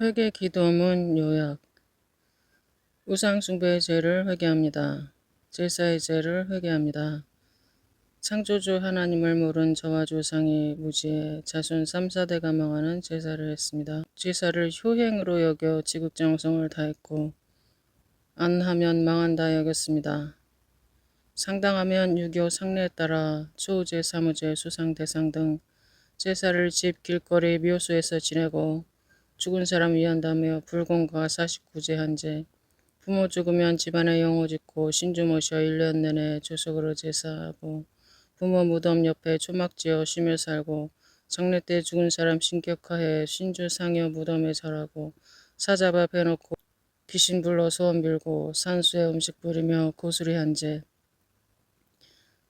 회개 기도문 요약. 우상숭배의 죄를 회개합니다. 제사의 죄를 회개합니다. 창조주 하나님을 모른 저와 조상이 무지해 자손 3, 4대가 망하는 제사를 했습니다. 제사를 효행으로 여겨 지극정성을 다했고 안 하면 망한다 여겼습니다. 상당하면 유교 상례에 따라 초제, 사무제, 수상, 대상 등 제사를 집, 길거리, 묘소에서 지내고 죽은 사람 위한다며 불공과 49제 한제, 부모 죽으면 집안에 영호 짓고 신주 모셔 1년 내내 조석으로 제사하고 부모 무덤 옆에 초막 지어 쉬며 살고 장례 때 죽은 사람 신격화해 신주 상여 무덤에 절하고 사자바 베놓고 귀신 불러 소원 빌고 산수에 음식 뿌리며 고수리 한제,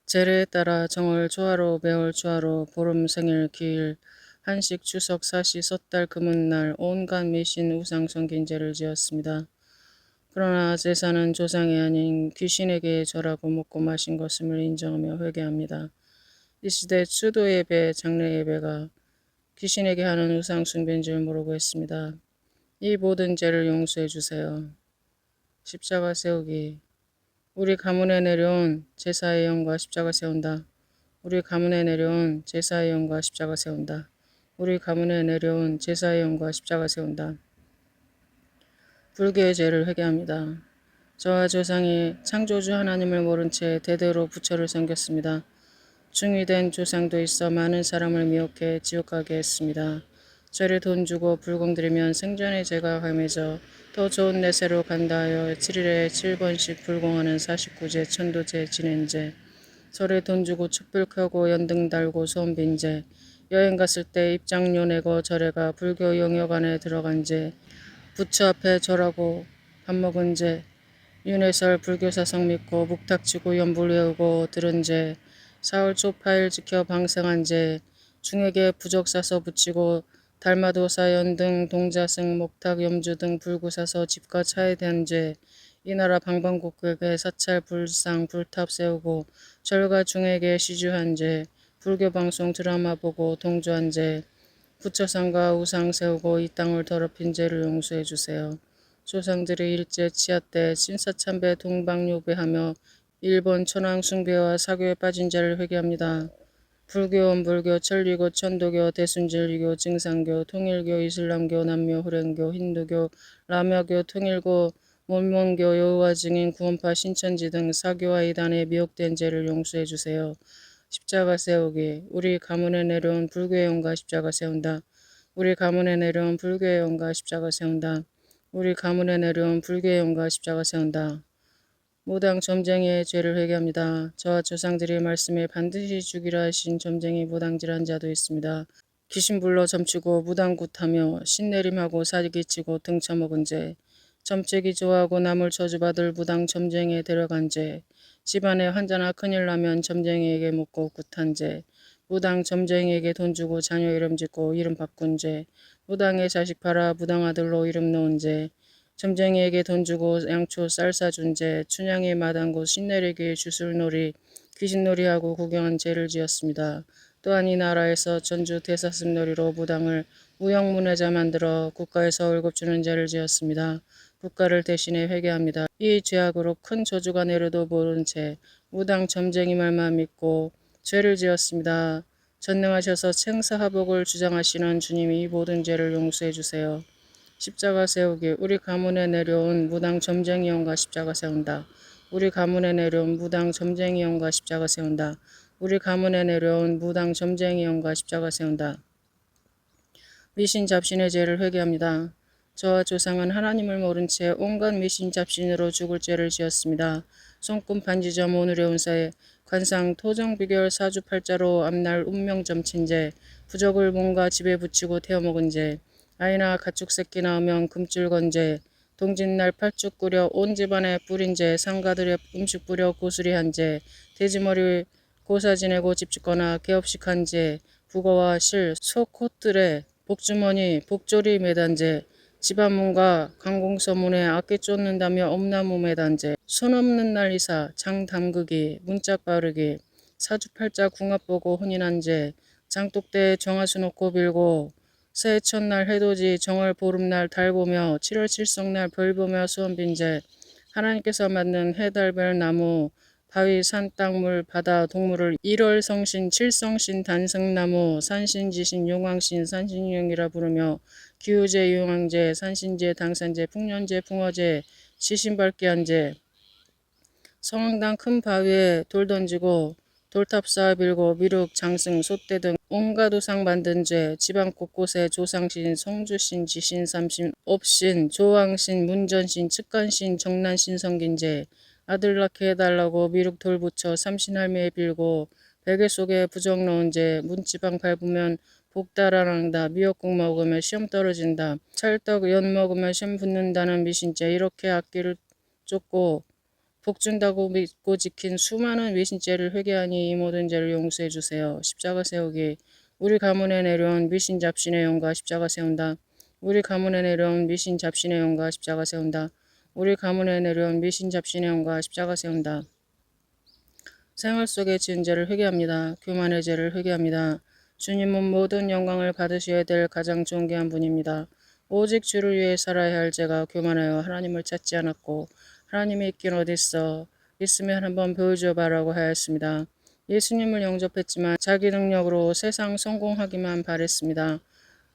제례에 따라 정월 초하루, 매월 초하루, 보름, 생일, 기일, 한식, 추석, 사시, 섣달, 금은날 온갖 미신 우상 섬긴 죄를 지었습니다. 그러나 제사는 조상이 아닌 귀신에게 절하고 먹고 마신 것임을 인정하며 회개합니다. 이 시대 추도 예배, 장례 예배가 귀신에게 하는 우상 숭배인 줄 모르고 있습니다. 이 모든 죄를 용서해 주세요. 십자가 세우기. 우리 가문에 내려온 제사의 영과 십자가 세운다. 우리 가문에 내려온 제사의 영과 십자가 세운다. 우리 가문에 내려온 제사의 영과 십자가 세운다. 불교의 죄를 회개합니다. 저와 조상이 창조주 하나님을 모른 채 대대로 부처를 섬겼습니다. 중위된 조상도 있어 많은 사람을 미혹해 지옥 가게 했습니다. 절에 돈 주고 불공 들이면 생전의 죄가 감해져 더 좋은 내세로 간다 하여 7일에 7번씩 불공하는 49제 천도제 지낸 죄, 절에 돈 주고 촛불 켜고 연등 달고 소원 빈 죄, 여행 갔을 때 입장료 내고 절에가 불교 영역 안에 들어간 죄, 부처 앞에 절하고 밥 먹은 죄, 윤회설 불교사성 믿고 묵탁치고 연불 외우고 들은 죄, 사흘 초파일 지켜 방생한 죄, 중에게 부적 사서 붙이고 달마도사 연등 동자승 목탁 염주 등 불구 사서 집과 차에 대한 죄, 이 나라 방방곡곡에 사찰 불상 불탑 세우고 절가 중에게 시주한 죄, 불교 방송 드라마 보고 동조한 죄, 부처상과 우상 세우고 이 땅을 더럽힌 죄를 용서해 주세요. 조상들이 일제 치하 때 신사참배 동방요배하며 일본 천황 숭배와 사교에 빠진 자를 회개합니다. 불교, 원불교, 천리교, 천도교, 대순절리교, 증산교, 통일교, 이슬람교, 남묘, 후랭교, 힌두교, 라마교, 통일교, 몰몬교, 여호와 증인, 구원파, 신천지 등 사교와 이단에 미혹된 죄를 용서해 주세요. 십자가 세우기. 우리 가문에 내려온 불교의 영과 십자가 세운다. 우리 가문에 내려온 불교의 영과 십자가 세운다. 우리 가문에 내려온 불교의 영과 십자가 세운다. 무당 점쟁이의 죄를 회개합니다. 저와 조상들이 말씀에 반드시 죽이라 하신 점쟁이 무당질한 자도 있습니다. 귀신 불러 점치고 무당굿하며 신내림하고 사기치고 등쳐먹은 죄, 점찍이 좋아하고 남을 저주받을 무당 점쟁이에 데려간 죄, 집안에 환자나 큰일 나면 점쟁이에게 묻고 굿한 죄, 무당 점쟁이에게 돈 주고 자녀 이름 짓고 이름 바꾼 죄, 무당의 자식 팔아 무당 아들로 이름 넣은 죄, 점쟁이에게 돈 주고 양초 쌀 사준 죄, 춘향이 마당고 신내리기 주술놀이, 귀신놀이하고 구경한 죄를 지었습니다. 또한 이 나라에서 전주 대사슴놀이로 무당을 무형문외자 만들어 국가에서 월급 주는 죄를 지었습니다. 국가를 대신해 회개합니다. 이 죄악으로 큰 저주가 내려도 모른 채 무당 점쟁이 말만 믿고 죄를 지었습니다. 전능하셔서 생사하복을 주장하시는 주님이 모든 죄를 용서해 주세요. 십자가 세우기. 우리 가문에 내려온 무당 점쟁이 영과 십자가 세운다. 우리 가문에 내려온 무당 점쟁이 영과 십자가 세운다. 우리 가문에 내려온 무당 점쟁이 영과 십자가 세운다. 미신 잡신의 죄를 회개합니다. 저와 조상은 하나님을 모른 채 온갖 미신 잡신으로 죽을 죄를 지었습니다. 손금 반지점 오늘의 운사에 관상 토정 비결 사주팔자로 앞날 운명 점친 죄, 부적을 몸과 집에 붙이고 태워먹은 죄, 아이나 가축 새끼 낳으면 금줄 건 죄, 동짓날 팔쭉 끓여 온 집안에 뿌린 죄, 상가들에 음식 뿌려 고수리한 죄, 돼지머리 고사 지내고 집짓거나 개업식한 죄, 북어와 실, 소콧들에 복주머니, 복조리 매단 죄, 집안 문과 관공서문에 악기 쫓는다며 엄나무 매단 죄, 손 없는 날 이사, 장 담그기, 문짝 바르기, 사주팔자 궁합 보고 혼인한 죄, 장독대에 정화수 놓고 빌고 새해 첫날 해돋이, 정월 보름날 달 보며 7월 칠성날 별 보며 수원 빈제 하나님께서 만든 해달별 나무 바위 산 땅물 바다 동물을 1월 성신 7성신 단성나무 산신지신 용왕신 산신유형이라 부르며 기우제 유황제 산신제 당산제 풍년제 풍어제 시신밟기한제 성황당 큰 바위에 돌 던지고 돌탑 쌓아 빌고 미륵, 장승, 솥대 등 온갖 우상 만든 죄, 지방 곳곳에 조상신, 성주신, 지신, 삼신, 옵신, 조왕신, 문전신, 측간신, 정난신 성긴 죄, 아들 낳게 해달라고 미륵 돌 붙여 삼신할매에 빌고 베개 속에 부적 넣은 죄, 문지방 밟으면 복 달아난다, 미역국 먹으면 시험 떨어진다, 찰떡 연 먹으면 시험 붙는다는 미신죄, 이렇게 악기를 쫓고 복 준다고 믿고 지킨 수많은 미신죄를 회개하니 이 모든 죄를 용서해 주세요. 십자가 세우기. 우리 가문에 내려온 미신 잡신의 영과 십자가 세운다. 우리 가문에 내려온 미신 잡신의 영과 십자가 세운다. 우리 가문에 내려온 미신 잡신의 영과 십자가 세운다. 생활 속에 지은 죄를 회개합니다. 교만의 죄를 회개합니다. 주님은 모든 영광을 받으셔야 될 가장 존귀한 분입니다. 오직 주를 위해 살아야 할 제가 교만하여 하나님을 찾지 않았고 하나님이 있긴 어딨어. 있으면 한번 보여줘 봐라고 하였습니다. 예수님을 영접했지만 자기 능력으로 세상 성공하기만 바랬습니다.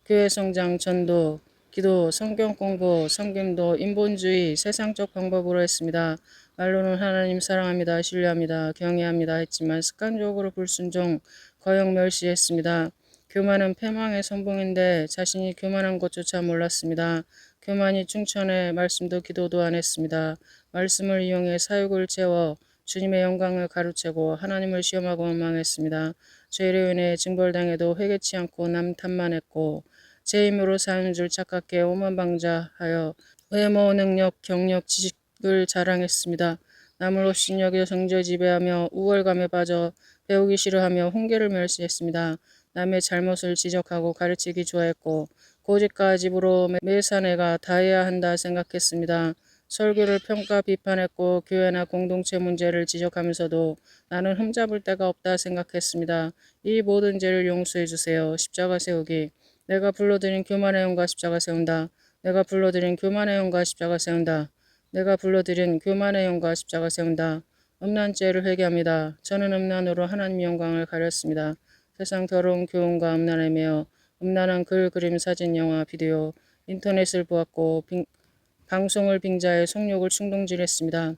교회 성장, 전도, 기도, 성경 공부, 섬김도 인본주의, 세상적 방법으로 했습니다. 말로는 하나님 사랑합니다, 신뢰합니다, 경외합니다 했지만 습관적으로 불순종, 거역 멸시했습니다. 교만은 패망의 선봉인데 자신이 교만한 것조차 몰랐습니다. 교만이 충천해 말씀도 기도도 안 했습니다. 말씀을 이용해 사욕을 채워 주님의 영광을 가로채고 하나님을 시험하고 원망했습니다. 죄로 인해 징벌당해도 회개치 않고 남 탓만 했고 제 힘으로 사는 줄 착각해 오만방자하여 외모, 능력, 경력, 지식을 자랑했습니다. 남을 업신여겨 성저 지배하며 우월감에 빠져 배우기 싫어하며 훈계를 멸시했습니다. 남의 잘못을 지적하고 가르치기 좋아했고 고집과 집으로 매사내가 다해야 한다 생각했습니다. 설교를 평가 비판했고 교회나 공동체 문제를 지적하면서도 나는 흠잡을 데가 없다 생각했습니다. 이 모든 죄를 용서해 주세요. 십자가 세우기. 내가 불러들인 교만의 영과 십자가 세운다. 내가 불러들인 교만의 영과 십자가 세운다. 내가 불러들인 교만의 영과 십자가 세운다. 음란 죄를 회개합니다. 저는 음란으로 하나님 영광을 가렸습니다. 세상 더러운 교훈과 음란에 매여 음란한 글, 그림, 사진, 영화, 비디오, 인터넷을 보았고 방송을 빙자해 성욕을 충동질했습니다.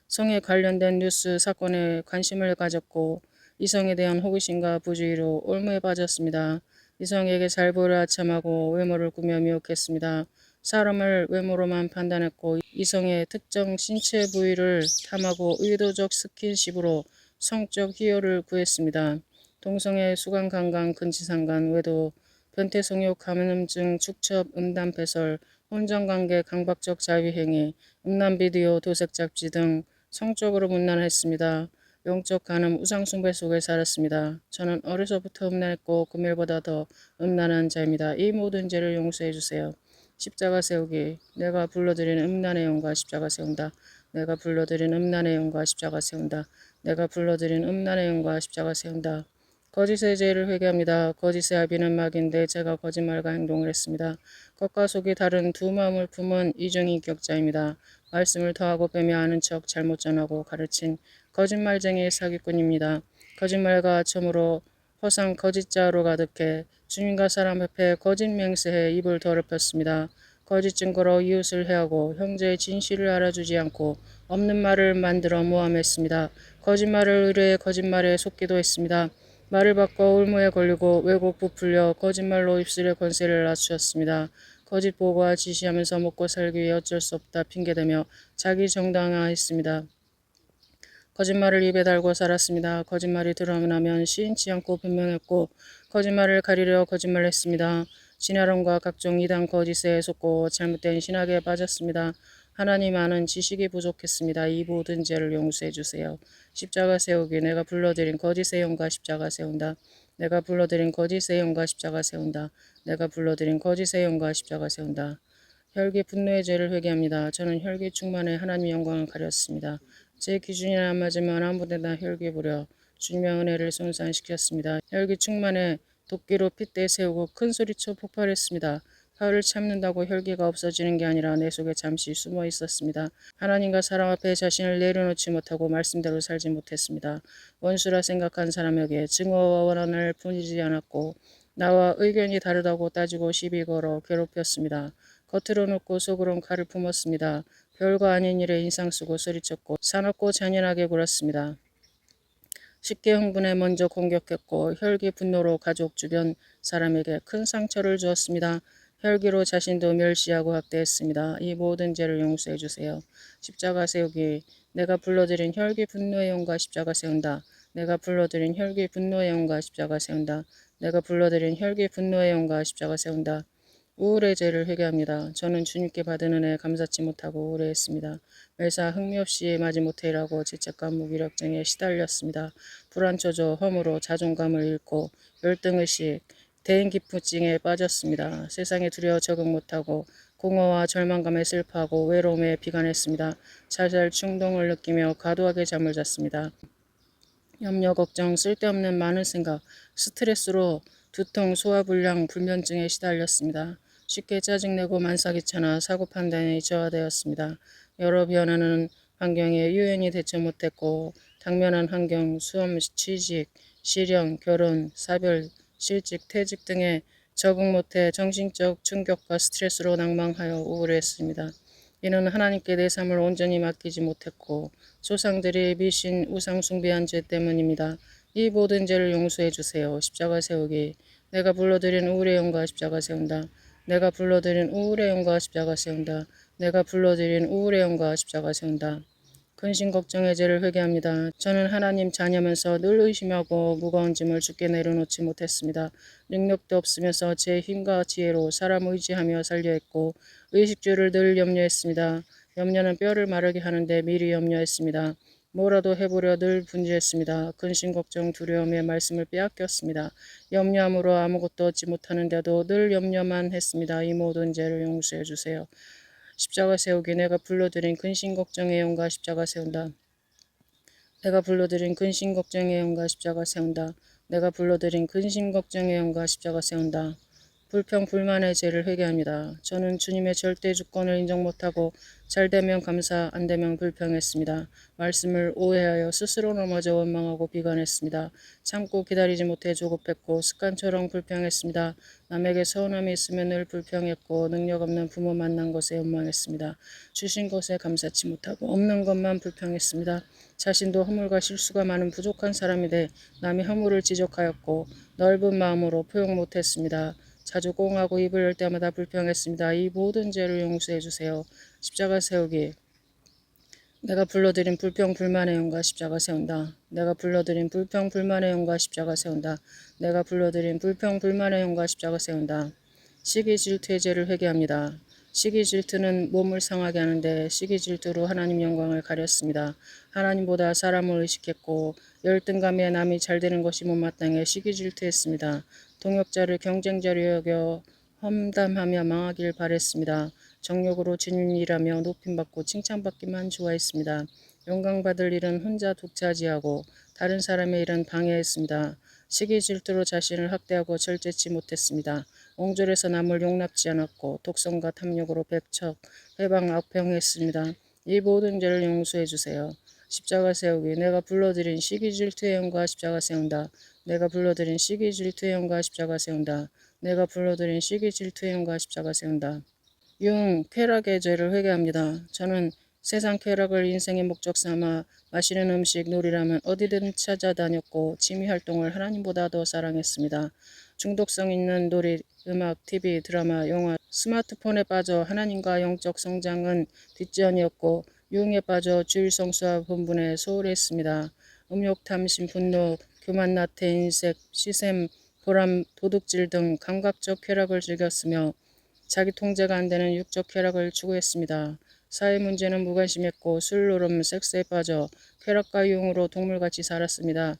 성에 관련된 뉴스 사건에 관심을 가졌고 이성에 대한 호기심과 부주의로 올무에 빠졌습니다. 이성에게 잘 보이려 아참하고 외모를 꾸며 미혹했습니다. 사람을 외모로만 판단했고 이성의 특정 신체 부위를 탐하고 의도적 스킨십으로 성적 희열을 구했습니다. 동성애, 수강, 강간, 근치상간, 외도, 변태성욕, 감염증, 축첩, 음담패설, 혼전관계, 강박적 자위행위, 음란비디오, 도색잡지 등 성적으로 문란했습니다. 영적 간음, 우상숭배 속에 살았습니다. 저는 어려서부터 음란했고 금일보다 더 음란한 자입니다. 이 모든 죄를 용서해 주세요. 십자가 세우기. 내가 불러들인 음란의 영과 십자가 세운다. 내가 불러들인 음란의 영과 십자가 세운다. 내가 불러들인 음란의 영과 십자가 세운다. 거짓의 죄를 회개합니다. 거짓의 아비는 마귀인데 제가 거짓말과 행동을 했습니다. 겉과 속이 다른 두 마음을 품은 이중인격자입니다. 말씀을 더하고 빼며 아는 척 잘못 전하고 가르친 거짓말쟁이의 사기꾼입니다. 거짓말과 점으로 허상 거짓자로 가득해 주님과 사람 앞에 거짓 맹세해 입을 더럽혔습니다. 거짓 증거로 이웃을 해하고 형제의 진실을 알아주지 않고 없는 말을 만들어 모함했습니다. 거짓말을 의뢰해 거짓말에 속기도 했습니다. 말을 바꿔 올무에 걸리고 왜곡 부풀려 거짓말로 입술의 권세를 낮추었습니다. 거짓 보고와 지시하면서 먹고 살기 위해 어쩔 수 없다 핑계대며 자기 정당화했습니다. 거짓말을 입에 달고 살았습니다. 거짓말이 드러나면 시인치 않고 변명했고 거짓말을 가리려 거짓말했습니다. 진화론과 각종 이단 거짓에 속고 잘못된 신학에 빠졌습니다. 하나님 아는 지식이 부족했습니다. 이 모든 죄를 용서해 주세요. 십자가 세우기. 내가 불러들인 거짓의 영과 십자가 세운다. 내가 불러들인 거짓의 영과 십자가 세운다. 내가 불러들인 거짓의 영과 십자가 세운다. 혈기 분노의 죄를 회개합니다. 저는 혈기 충만해 하나님의 영광을 가렸습니다. 제 기준이 안 맞으면 아무데나 혈기 부려 주님의 은혜를 손상시켰습니다. 혈기 충만해 도끼로 핏대 세우고 큰 소리쳐 폭발했습니다. 화를 참는다고 혈기가 없어지는 게 아니라 내 속에 잠시 숨어 있었습니다. 하나님과 사람 앞에 자신을 내려놓지 못하고 말씀대로 살지 못했습니다. 원수라 생각한 사람에게 증오와 원한을 품이지 않았고 나와 의견이 다르다고 따지고 시비 걸어 괴롭혔습니다. 겉으로 놓고 속으론 칼을 품었습니다. 별거 아닌 일에 인상 쓰고 소리쳤고 사납고 잔인하게 굴었습니다. 쉽게 흥분해 먼저 공격했고 혈기 분노로 가족 주변 사람에게 큰 상처를 주었습니다. 혈기로 자신도 멸시하고 학대했습니다. 이 모든 죄를 용서해 주세요. 십자가 세우기. 내가 불러들인 혈기 분노의 영과 십자가 세운다. 내가 불러들인 혈기 분노의 영과 십자가 세운다. 내가 불러들인 혈기 분노의 영과 십자가 세운다. 우울의 죄를 회개합니다. 저는 주님께 받은 은혜 감사치 못하고 우울해했습니다. 매사 흥미없이 마지못해 일하고 죄책감 무기력증에 시달렸습니다. 불안초조 허무로 자존감을 잃고 열등의식 대인기프증에 빠졌습니다. 세상에 두려워 적응 못하고 공허와 절망감에 슬퍼하고 외로움에 비관했습니다. 살살 충동을 느끼며 과도하게 잠을 잤습니다. 염려, 걱정, 쓸데없는 많은 생각, 스트레스로 두통, 소화불량, 불면증에 시달렸습니다. 쉽게 짜증내고 만사귀찮아 사고 판단에 저하되었습니다. 여러 변하는 환경에 유연히 대처 못했고 당면한 환경, 수험, 취직, 실현, 결혼, 사별, 실직, 퇴직 등에 적응 못해 정신적 충격과 스트레스로 낭망하여 우울했습니다. 이는 하나님께 내 삶을 온전히 맡기지 못했고 조상들이 미신 우상 숭배한 죄 때문입니다. 이 모든 죄를 용서해 주세요. 십자가 세우기. 내가 불러들인 우울의 영과 십자가 세운다. 내가 불러들인 우울의 영과 십자가 세운다. 내가 불러들인 우울의 영과 십자가 세운다. 근심 걱정의 죄를 회개합니다. 저는 하나님 자녀면서 늘 의심하고 무거운 짐을 주께 내려놓지 못했습니다. 능력도 없으면서 제 힘과 지혜로 사람 의지하며 살려 했고 의식주를 늘 염려했습니다. 염려는 뼈를 마르게 하는데 미리 염려했습니다. 뭐라도 해보려 늘 분주했습니다. 근심 걱정 두려움의 말씀을 빼앗겼습니다. 염려함으로 아무것도 얻지 못하는데도 늘 염려만 했습니다. 이 모든 죄를 용서해 주세요. 십자가 세우기. 내가 불러들인 근심 걱정의 영과 십자가 세운다. 내가 불러들인 근심 걱정의 영과 십자가 세운다. 내가 불러들인 근심 걱정의 영과 십자가 세운다. 불평 불만의 죄를 회개합니다. 저는 주님의 절대 주권을 인정 못하고 잘되면 감사 안되면 불평했습니다. 말씀을 오해하여 스스로 넘어져 원망하고 비관했습니다. 참고 기다리지 못해 조급했고 습관처럼 불평했습니다. 남에게 서운함이 있으면 늘 불평했고 능력 없는 부모 만난 것에 원망했습니다. 주신 것에 감사치 못하고 없는 것만 불평했습니다. 자신도 허물과 실수가 많은 부족한 사람이 돼 남의 허물을 지적하였고 넓은 마음으로 포용 못했습니다. 자주 꽁하고 입을 열 때마다 불평했습니다. 이 모든 죄를 용서해 주세요. 십자가 세우기. 내가 불러들인 불평 불만의 영과 십자가 세운다. 내가 불러들인 불평 불만의 영과 십자가 세운다. 내가 불러들인 불평 불만의 영과 십자가 세운다. 시기 질투의 죄를 회개합니다. 시기 질투는 몸을 상하게 하는데 시기 질투로 하나님 영광을 가렸습니다. 하나님보다 사람을 의식했고 열등감에 남이 잘되는 것이 못마땅해 시기 질투했습니다. 동역자를 경쟁자로 여겨 험담하며 망하길 바랬습니다. 정욕으로 주님 일하며 높임받고 칭찬받기만 좋아했습니다. 영광받을 일은 혼자 독차지하고 다른 사람의 일은 방해했습니다. 시기 질투로 자신을 학대하고 절제치 못했습니다. 옹졸해서 남을 용납지 않았고 독성과 탐욕으로 백척, 회방, 악평했습니다. 이 모든 죄를 용서해 주세요. 십자가 세우기. 내가 불러들인 시기 질투의 영과 십자가 세운다. 내가 불러들인 시기 질투의 영과 십자가 세운다. 내가 불러들인 시기 질투의 영과 십자가 세운다. 쾌락의 죄를 회개합니다. 저는 세상 쾌락을 인생의 목적 삼아 마시는 음식, 놀이라면 어디든 찾아다녔고 취미활동을 하나님보다 더 사랑했습니다. 중독성 있는 놀이, 음악, TV, 드라마, 영화, 스마트폰에 빠져 하나님과 영적 성장은 뒷전이었고 유흥에 빠져 주일 성수와 본분에 소홀했습니다. 음욕, 탐심, 분노, 교만, 나태, 인색, 시샘, 보람, 도둑질 등 감각적 쾌락을 즐겼으며 자기 통제가 안 되는 육적 쾌락을 추구했습니다. 사회 문제는 무관심했고 술, 노름, 섹스에 빠져 쾌락과 유흥으로 동물같이 살았습니다.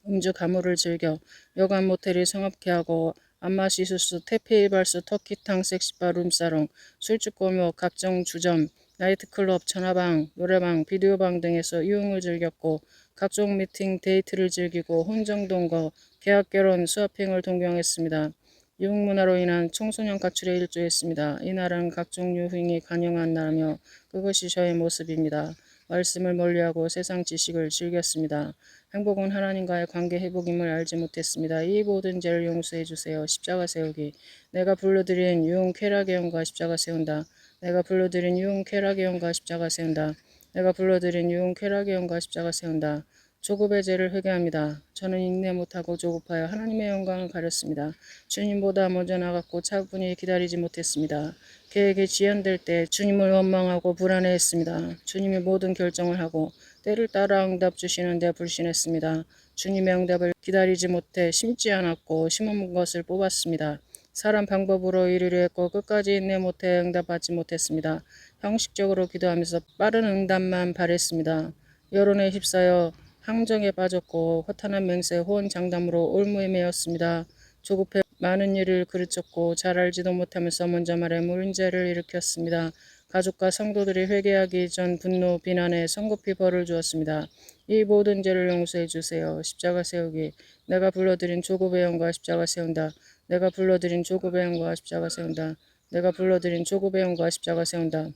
음주 가물을 즐겨 여관 모텔이 성업케 하고 안마시술수, 태페이발수, 터키탕, 섹시바, 룸사롱, 술집골목, 각종 주점, 나이트클럽, 전화방, 노래방, 비디오방 등에서 유흥을 즐겼고 각종 미팅, 데이트를 즐기고 혼정동거, 계약 결혼, 수업행을 동경했습니다. 유흥문화로 인한 청소년 가출에 일조했습니다. 이 나라는 각종 유흥이 관영한 나라며 그것이 저의 모습입니다. 말씀을 멀리하고 세상 지식을 즐겼습니다. 행복은 하나님과의 관계 회복임을 알지 못했습니다. 이 모든 죄를 용서해 주세요. 십자가 세우기. 내가 불러드린 유흥 쾌락의 영과 십자가 세운다. 내가 불러드린 유흥 쾌락의 영과 십자가 세운다. 내가 불러드린 유흥 쾌락의 영과 십자가 세운다. 조급의 죄를 회개합니다. 저는 인내 못하고 조급하여 하나님의 영광을 가렸습니다. 주님보다 먼저 나갔고 차분히 기다리지 못했습니다. 계획이 지연될 때 주님을 원망하고 불안해했습니다. 주님이 모든 결정을 하고 때를 따라 응답 주시는데 불신했습니다. 주님의 응답을 기다리지 못해 심지 않았고 심은 것을 뽑았습니다. 사람 방법으로 이르려 했고 끝까지 인내 못해 응답받지 못했습니다. 형식적으로 기도하면서 빠른 응답만 바랬습니다. 여론에 휩싸여 항정에 빠졌고 허탄한 맹세 호언장담으로 올무에매였습니다. 조급해 많은 일을 그르쳤고 잘 알지도 못하면서 먼저 말해 문제를 일으켰습니다. 가족과 성도들이 회개하기 전 분노, 비난에 성급히 벌을 주었습니다. 이 모든 죄를 용서해 주세요. 십자가 세우기. 내가 불러드린 조급의 영과 십자가 세운다. 내가 불러드린 조급의 영과 십자가 세운다. 내가 불러드린 조급의 영과 십자가 세운다.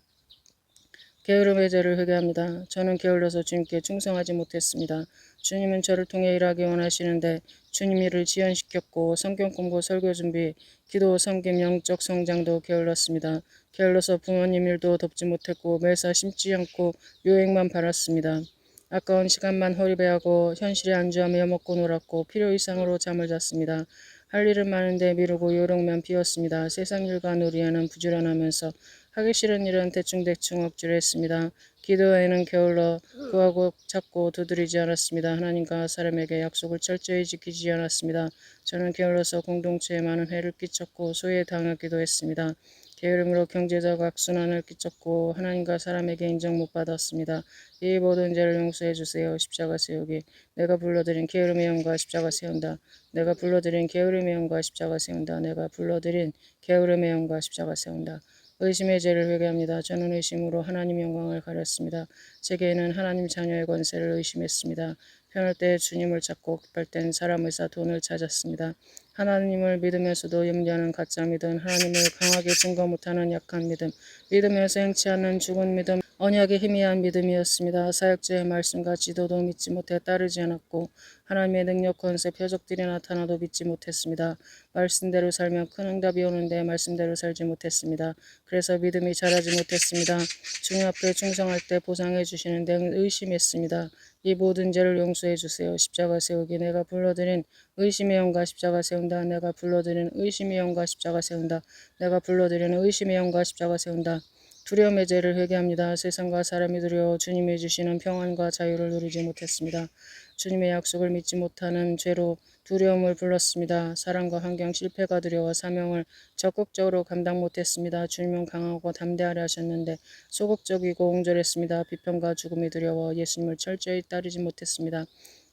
게으름의 죄를 회개합니다. 저는 게을러서 주님께 충성하지 못했습니다. 주님은 저를 통해 일하기 원하시는데 주님 일을 지연시켰고 성경 공부, 설교 준비, 기도, 섬김, 영적 성장도 게을렀습니다. 게을러서 부모님 일도 돕지 못했고 매사 심지 않고 유행만 바랐습니다. 아까운 시간만 허리배하고 현실에 안주하며 먹고 놀았고 필요 이상으로 잠을 잤습니다. 할 일은 많은데 미루고 요령만 피웠습니다. 세상 일과 놀이에는 부지런하면서 하기 싫은 일은 대충대충 억지로 했습니다. 기도에는 게을러 구하고 찾고 두드리지 않았습니다. 하나님과 사람에게 약속을 철저히 지키지 않았습니다. 저는 게을러서 공동체에 많은 해를 끼쳤고 소외당하기도 했습니다. 게으름으로 경제적 악순환을 끼쳤고 하나님과 사람에게 인정 못 받았습니다. 이 모든 죄를 용서해 주세요. 십자가 세우기. 내가 불러드린 게으름의 영과 십자가 세운다. 내가 불러드린 게으름의 영과 십자가 세운다. 내가 불러드린 게으름의 영과 십자가 세운다. 의심의 죄를 회개합니다. 저는 의심으로 하나님 영광을 가렸습니다. 제게는 하나님 자녀의 권세를 의심했습니다. 편할 때 주님을 찾고 급할 땐 사람 의사 돈을 찾았습니다. 하나님을 믿으면서도 염려하는 가짜 믿음, 하나님을 강하게 증거 못하는 약한 믿음, 믿으면서 행치 않는 죽은 믿음, 언약의 희미한 믿음이었습니다. 사역자의 말씀과 지도도 믿지 못해 따르지 않았고 하나님의 능력, 권세, 표적들이 나타나도 믿지 못했습니다. 말씀대로 살면 큰 응답이 오는데 말씀대로 살지 못했습니다. 그래서 믿음이 자라지 못했습니다. 주님 앞에 충성할 때 보상해 주시는데 의심했습니다. 이 모든 죄를 용서해 주세요. 십자가 세우기. 내가 불러드린 의심의 영과 십자가 세운다. 내가 불러드린 의심의 영과 십자가 세운다. 내가 불러드린 의심의 영과 십자가 세운다. 두려움의 죄를 회개합니다. 세상과 사람이 두려워 주님이 주시는 평안과 자유를 누리지 못했습니다. 주님의 약속을 믿지 못하는 죄로 두려움을 불렀습니다. 사랑과 환경, 실패가 두려워 사명을 적극적으로 감당 못했습니다. 주님은 강하고 담대하려 하셨는데 소극적이고 옹졸했습니다. 비평과 죽음이 두려워 예수님을 철저히 따르지 못했습니다.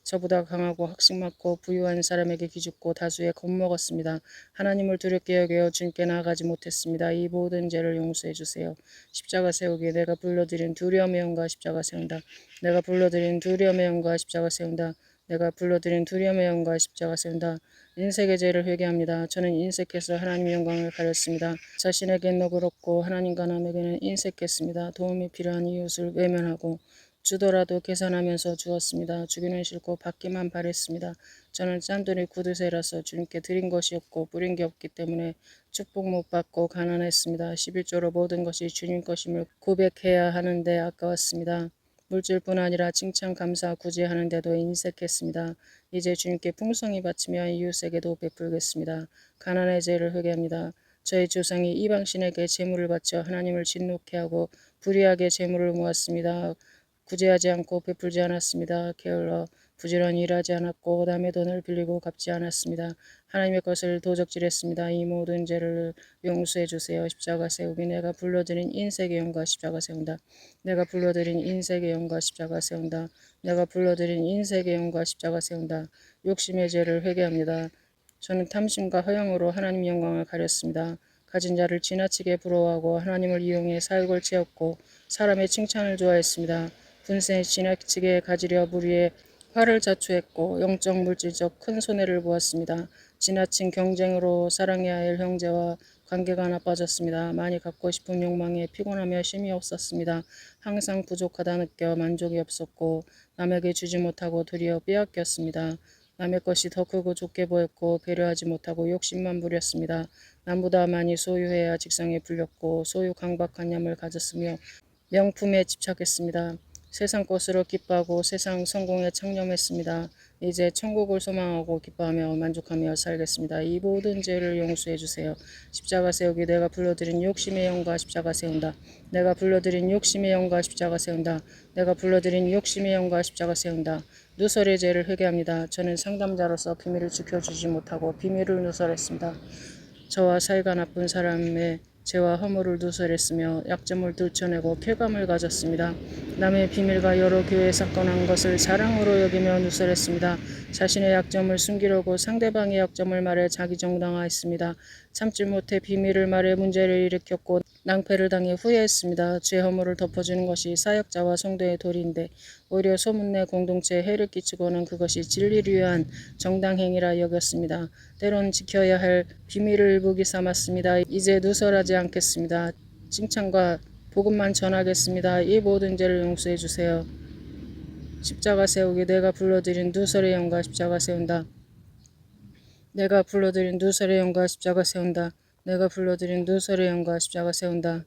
저보다 강하고 학식 많고 부유한 사람에게 기죽고 다수에 겁먹었습니다. 하나님을 두렵게 여겨 주님께 나아가지 못했습니다. 이 모든 죄를 용서해 주세요. 십자가 세우기. 내가 불러드린 두려움의 영과 십자가 세운다. 내가 불러드린 두려움의 영과 십자가 세운다. 내가 불러드린 두려움의 영과 십자가 세운다. 인색의 죄를 회개합니다. 저는 인색해서 하나님의 영광을 가렸습니다. 자신에겐 너그럽고 하나님과 남에게는 인색했습니다. 도움이 필요한 이웃을 외면하고 주더라도 계산하면서 주었습니다. 주기는 싫고 받기만 바랬습니다. 저는 짠돌이 구두쇠라서 주님께 드린 것이 없고 뿌린 게 없기 때문에 축복 못 받고 가난했습니다. 11조로 모든 것이 주님 것임을 고백해야 하는데 아까웠습니다. 물질뿐 아니라 칭찬, 감사, 구제하는데도 인색했습니다. 이제 주님께 풍성히 바치며 이웃에게도 베풀겠습니다. 가난의 죄를 회개합니다. 저희 조상이 이방신에게 재물을 바쳐 하나님을 진노케 하고 불의하게 재물을 모았습니다. 구제하지 않고 베풀지 않았습니다. 게을러 부지런히 일하지 않았고 남의 돈을 빌리고 갚지 않았습니다. 하나님의 것을 도적질했습니다. 이 모든 죄를 용서해 주세요. 십자가 세우기. 내가 불러드린 인색의 영과 십자가 세운다. 내가 불러드린 인색의 영과 십자가 세운다. 내가 불러드린 인색의 영과 십자가 세운다. 욕심의 죄를 회개합니다. 저는 탐심과 허영으로 하나님 영광을 가렸습니다. 가진 자를 지나치게 부러워하고 하나님을 이용해 사욕을 채웠고 사람의 칭찬을 좋아했습니다. 분세 지나치게 가지려 무리에 화를 자초했고 영적 물질적 큰 손해를 보았습니다. 지나친 경쟁으로 사랑해야 할 형제와 관계가 나빠졌습니다. 많이 갖고 싶은 욕망에 피곤하며 쉼이 없었습니다. 항상 부족하다 느껴 만족이 없었고 남에게 주지 못하고 도리어 빼앗겼습니다. 남의 것이 더 크고 좋게 보였고 배려하지 못하고 욕심만 부렸습니다. 남보다 많이 소유해야 직성에 불렸고 소유 강박한 념을 가졌으며 명품에 집착했습니다. 세상 것으로 기뻐하고 세상 성공에 창념했습니다. 이제 천국을 소망하고 기뻐하며 만족하며 살겠습니다. 이 모든 죄를 용서해 주세요. 십자가 세우기 내가 불러들인 욕심의 영과 십자가 세운다. 내가 불러들인 욕심의 영과 십자가 세운다. 내가 불러들인 욕심의 영과 십자가 세운다. 누설의 죄를 회개합니다. 저는 상담자로서 비밀을 지켜주지 못하고 비밀을 누설했습니다. 저와 사이가 나쁜 사람의 죄와 허물을 누설했으며 약점을 들춰내고 쾌감을 가졌습니다. 남의 비밀과 여러 교회 사건한 것을 자랑으로 여기며 누설했습니다. 자신의 약점을 숨기려고 상대방의 약점을 말해 자기 정당화했습니다. 참지 못해 비밀을 말해 문제를 일으켰고 낭패를 당해 후회했습니다. 죄 허물을 덮어주는 것이 사역자와 성도의 도리인데 오히려 소문내 공동체에 해를 끼치고는 그것이 진리를 위한 정당행위라 여겼습니다. 때론 지켜야 할 비밀을 무기 삼았습니다. 이제 누설하지 않겠습니다. 칭찬과 복음만 전하겠습니다. 이 모든 죄를 용서해 주세요. 십자가 세우기 내가 불러들인 누설의 영과 십자가 세운다. 내가 불러들인 누설의 영과 십자가 세운다. 내가 불러들인 누설의 영과 십자가 세운다.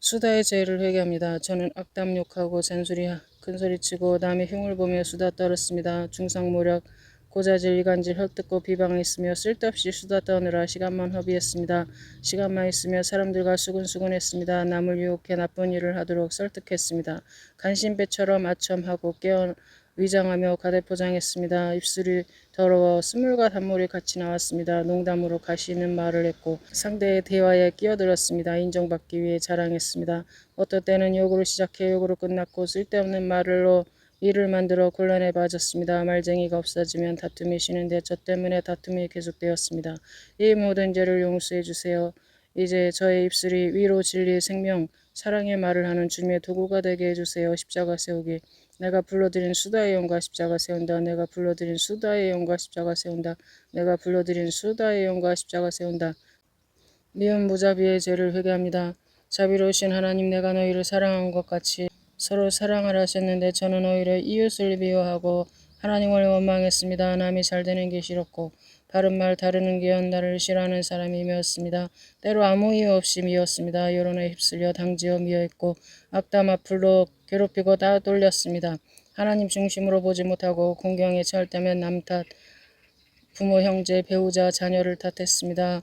수다의 죄를 회개합니다. 저는 악담 욕하고 잔소리 큰소리치고 남의 흉을 보며 수다 떨었습니다. 중상모략 고자질 이간질 헐뜯고 비방했으며 쓸데없이 수다 떠느라 시간만 허비했습니다. 시간만 있으며 사람들과 수근수근했습니다. 남을 유혹해 나쁜 일을 하도록 설득했습니다. 간신배처럼 아첨하고 깨어 위장하며 가대포장했습니다. 입술이 더러워 스물과 단물이 같이 나왔습니다. 농담으로 가시 있는 말을 했고 상대의 대화에 끼어들었습니다. 인정받기 위해 자랑했습니다. 어떨 때는 욕으로 시작해 욕으로 끝났고 쓸데없는 말로 일을 만들어 곤란에 빠졌습니다. 말쟁이가 없어지면 다툼이 쉬는데 저 때문에 다툼이 계속되었습니다. 이 모든 죄를 용서해 주세요. 이제 저의 입술이 위로 진리 생명 사랑의 말을 하는 주님의 도구가 되게 해주세요. 십자가 세우기 내가 불러들인 수다의 영과 십자가 세운다. 내가 불러들인 수다의 영과 십자가 세운다. 내가 불러들인 수다의 영과 십자가 세운다. 미운 무자비의 죄를 회개합니다. 자비로우신 하나님 내가 너희를 사랑한 것 같이 서로 사랑하라 하셨는데 저는 오히려 이웃을 미워하고 하나님을 원망했습니다. 남이 잘되는 게 싫었고 바른 말 다루는 게 나를 싫어하는 사람이 미웠습니다. 때로 아무 이유 없이 미웠습니다. 여론에 휩쓸려 당지어 미워했고 악담 앞으로 괴롭히고 다 돌렸습니다. 하나님 중심으로 보지 못하고 공경에 처할 때면 남 탓, 부모, 형제, 배우자, 자녀를 탓했습니다.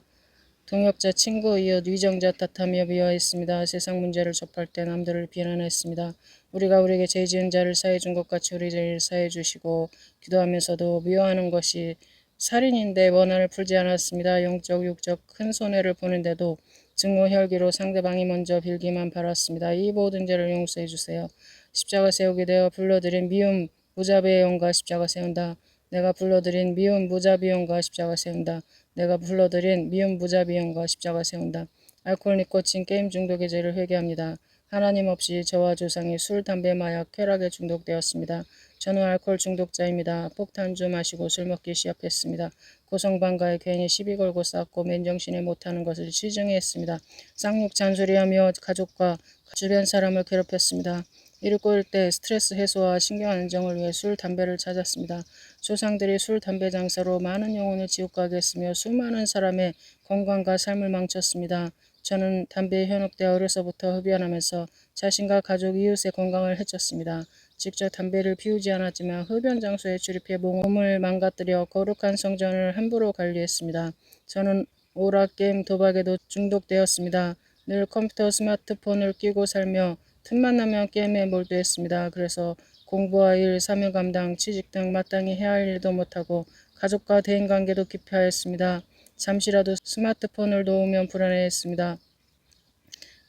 동역자, 친구, 이웃, 위정자 탓하며 미워했습니다. 세상 문제를 접할 때 남들을 비난했습니다. 우리가 우리에게 죄 지은 자를 사해준 것 같이 우리 죄를 사해주시고 기도하면서도 미워하는 것이 살인인데 원한을 풀지 않았습니다. 영적, 육적 큰 손해를 보는데도 증오, 혈기로 상대방이 먼저 빌기만 바랐습니다. 이 모든 죄를 용서해 주세요. 십자가 세우기 내가 불러들인 미움, 무자비의 영과 십자가 세운다. 내가 불러들인 미움, 무자비 영과 십자가 세운다. 내가 불러들인 미움, 무자비 영과 십자가 세운다. 알코올, 니코틴, 게임 중독의 죄를 회개합니다. 하나님 없이 저와 조상이 술, 담배, 마약, 쾌락에 중독되었습니다. 저는 알코올 중독자입니다. 폭탄주 마시고 술 먹기 시작했습니다. 고성방가에 괜히 시비 걸고 싸웠고 맨정신에 못하는 것을 시정했습니다. 쌍욕 잔소리하며 가족과 주변 사람을 괴롭혔습니다. 일을 꼬일 때 스트레스 해소와 신경 안정을 위해 술, 담배를 찾았습니다. 조상들이 술, 담배 장사로 많은 영혼을 지옥 가게 했으며 수많은 사람의 건강과 삶을 망쳤습니다. 저는 담배에 현혹되어 어려서부터 흡연하면서 자신과 가족, 이웃의 건강을 해쳤습니다. 직접 담배를 피우지 않았지만 흡연 장소에 출입해 몸을 망가뜨려 거룩한 성전을 함부로 관리했습니다. 저는 오락, 게임, 도박에도 중독되었습니다. 늘 컴퓨터, 스마트폰을 끼고 살며 틈만 나면 게임에 몰두했습니다. 그래서 공부와 일, 사명 감당, 취직 등 마땅히 해야 할 일도 못하고 가족과 대인관계도 기피하였습니다. 잠시라도 스마트폰을 놓으면 불안해했습니다.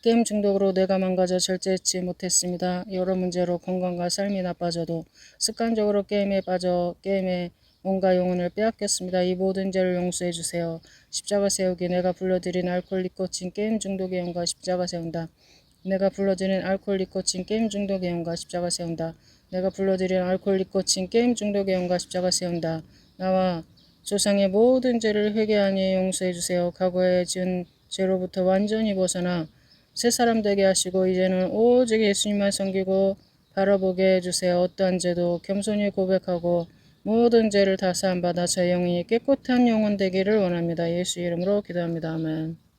게임 중독으로 뇌가 망가져 절제치 못했습니다. 여러 문제로 건강과 삶이 나빠져도 습관적으로 게임에 빠져 게임에 몸과 영혼을 빼앗겼습니다. 이 모든 죄를 용서해 주세요. 십자가 세우기 내가 불러들인 알코올, 니코틴, 게임 중독의 영과 십자가 세운다. 내가 불러드린 알코올, 니코틴, 게임 중독의 영과 십자가 세운다. 내가 불러드린 알코올 니코틴 게임 중독의 영과 십자가 세운다. 나와 조상의 모든 죄를 회개하니 용서해 주세요. 과거에 지은 죄로부터 완전히 벗어나 새 사람 되게 하시고 이제는 오직 예수님만 섬기고 바라보게 해주세요. 어떠한 죄도 겸손히 고백하고 모든 죄를 다 사함받아 저 영이 깨끗한 영혼 되기를 원합니다. 예수 이름으로 기도합니다. 아멘.